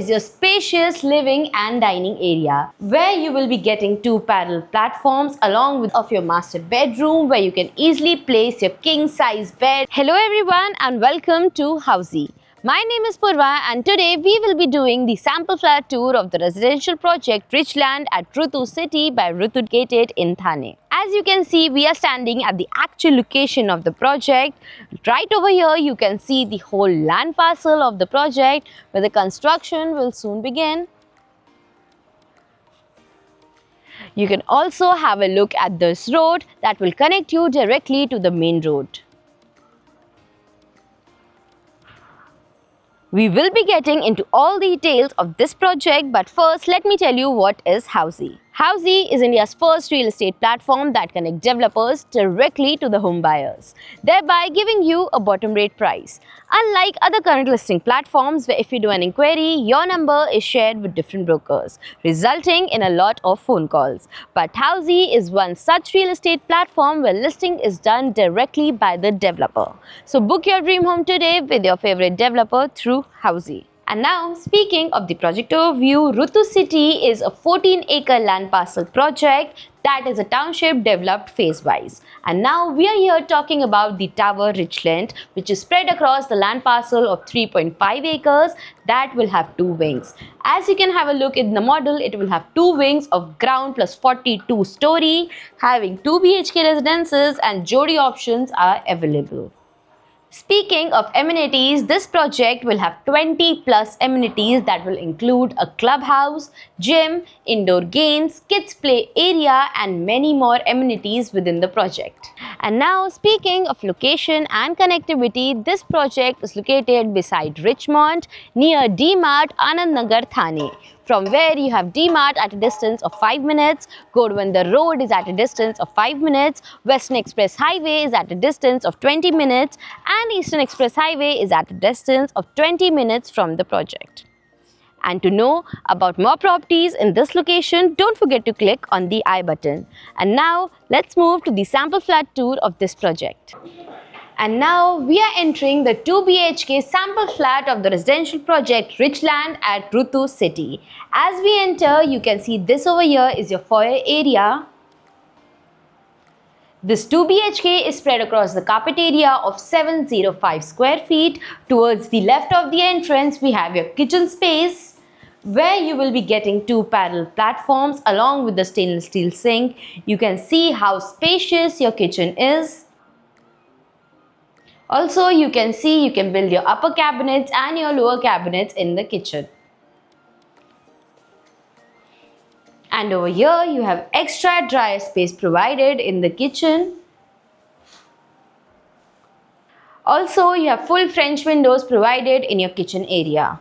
is your spacious living and dining area, where you will be getting two parallel platforms along with of your master bedroom, where you can easily place your king size bed. Hello everyone and welcome to Housey. My name is Purva and today we will be doing the sample flat tour of the residential project Richland at Rutu City by Rutu Gated in Thane. As you can see, we are standing at the actual location of the project. Right over here you can see the whole land parcel of the project where the construction will soon begin. You can also have a look at this road that will connect you directly to the main road. We will be getting into all the details of this project, but first let me tell you what is Housey. Housey is India's first real estate platform that connects developers directly to the home buyers, thereby giving you a bottom rate price. Unlike other current listing platforms where if you do an inquiry, your number is shared with different brokers, resulting in a lot of phone calls. But Housey is one such real estate platform where listing is done directly by the developer. So book your dream home today with your favorite developer through Housey. And now, speaking of the project overview, Rutu City is a 14-acre land parcel project that is a township developed phase-wise. And now we are here talking about the Tower Richland, which is spread across the land parcel of 3.5 acres that will have two wings. As you can have a look in the model, it will have two wings of ground plus 42 story, having 2 BHK residences and Jodi options are available. Speaking of amenities, this project will have 20 plus amenities that will include a clubhouse, gym, indoor games, kids play area and many more amenities within the project. And now speaking of location and connectivity, this project is located beside Richmond near D-Mart Anand Nagar, Thane. From where you have D-Mart at a distance of 5 minutes, Godwandar Road is at a distance of 5 minutes, Western Express Highway is at a distance of 20 minutes and Eastern Express Highway is at a distance of 20 minutes from the project. And to know about more properties in this location, don't forget to click on the I button. And now let's move to the sample flat tour of this project. And now we are entering the 2 BHK sample flat of the residential project Richland at Rutu City. As we enter, you can see this over here is your foyer area. This 2 BHK is spread across the carpet area of 705 square feet. Towards the left of the entrance, we have your kitchen space, where you will be getting two parallel platforms along with the stainless steel sink. You can see how spacious your kitchen is. Also, you can see you can build your upper cabinets and your lower cabinets in the kitchen. And over here, you have extra dryer space provided in the kitchen. Also, you have full French windows provided in your kitchen area.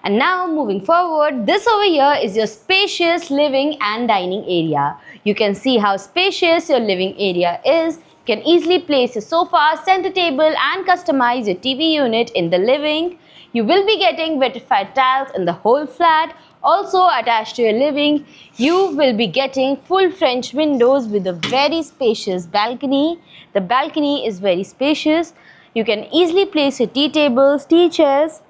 And now moving forward, this over here is your spacious living and dining area. You can see how spacious your living area is. You can easily place your sofa, center table and customize your TV unit in the living. You will be getting vitrified tiles in the whole flat. Also attached to your living, you will be getting full French windows with a very spacious balcony. The balcony is very spacious. You can easily place your tea tables, tea chairs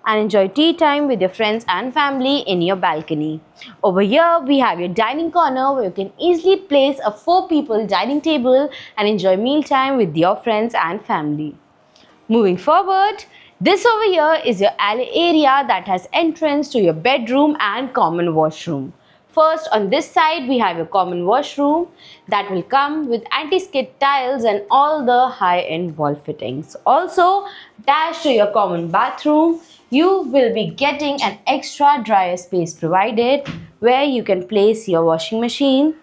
and enjoy tea time with your friends and family in your balcony. Over here, we have your dining corner where you can easily place a 4-people dining table and enjoy meal time with your friends and family. Moving forward, this over here is your alley area that has entrance to your bedroom and common washroom. First, on this side, we have your common washroom that will come with anti-skid tiles and all the high-end wall fittings. Also, attached to your common bathroom, you will be getting an extra dryer space provided where you can place your washing machine.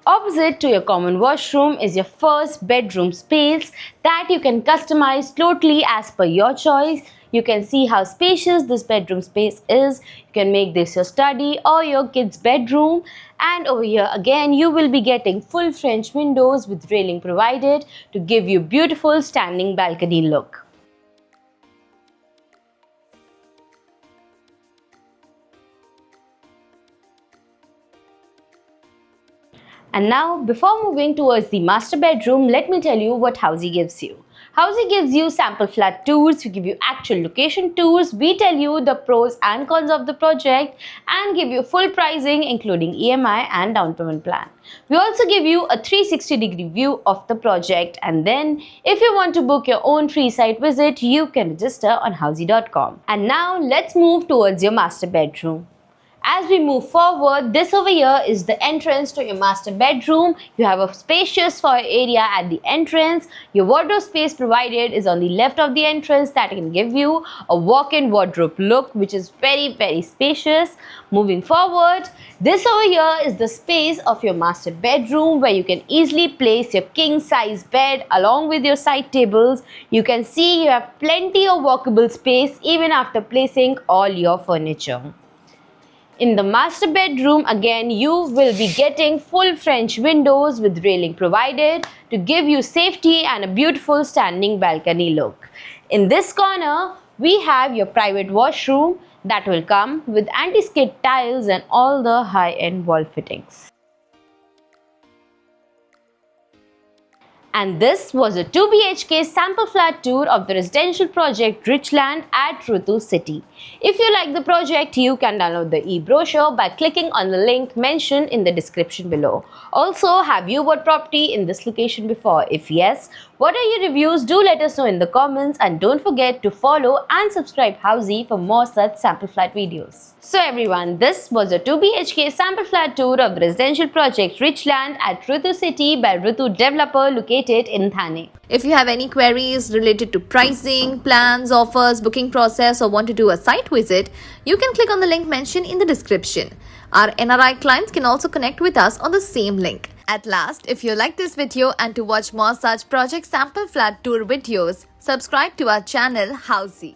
Opposite to your common washroom is your first bedroom space that you can customize totally as per your choice. You can see how spacious this bedroom space is. You can make this your study or your kids' bedroom. And over here again, you will be getting full French windows with railing provided to give you beautiful standing balcony look. And now, before moving towards the master bedroom, let me tell you what Housey gives you. Housey gives you sample flat tours, we give you actual location tours, we tell you the pros and cons of the project and give you full pricing including EMI and down payment plan. We also give you a 360-degree view of the project, and then if you want to book your own free site visit, you can register on housey.com. And now let's move towards your master bedroom. As we move forward, this over here is the entrance to your master bedroom. You have a spacious foyer area at the entrance. Your wardrobe space provided is on the left of the entrance that can give you a walk-in wardrobe look, which is very spacious. Moving forward, this over here is the space of your master bedroom where you can easily place your king size bed along with your side tables. You can see you have plenty of walkable space even after placing all your furniture. In the master bedroom, again, you will be getting full French windows with railing provided to give you safety and a beautiful standing balcony look. In this corner, we have your private washroom that will come with anti-skid tiles and all the high-end wall fittings. And this was a 2 BHK sample flat tour of the residential project Richland at Rutu City. If you like the project, you can download the e-brochure by clicking on the link mentioned in the description below. Also, have you bought property in this location before? If yes, what are your reviews? Do let us know in the comments, and don't forget to follow and subscribe Housey for more such sample flat videos. So everyone, this was a 2 BHK sample flat tour of the residential project Richland at Rutu City by Rutu Developer located in Thane. If you have any queries related to pricing, plans, offers, booking process, or want to do a site visit, you can click on the link mentioned in the description. Our NRI clients can also connect with us on the same link. At last, if you like this video and to watch more such project sample flat tour videos, subscribe to our channel Housey.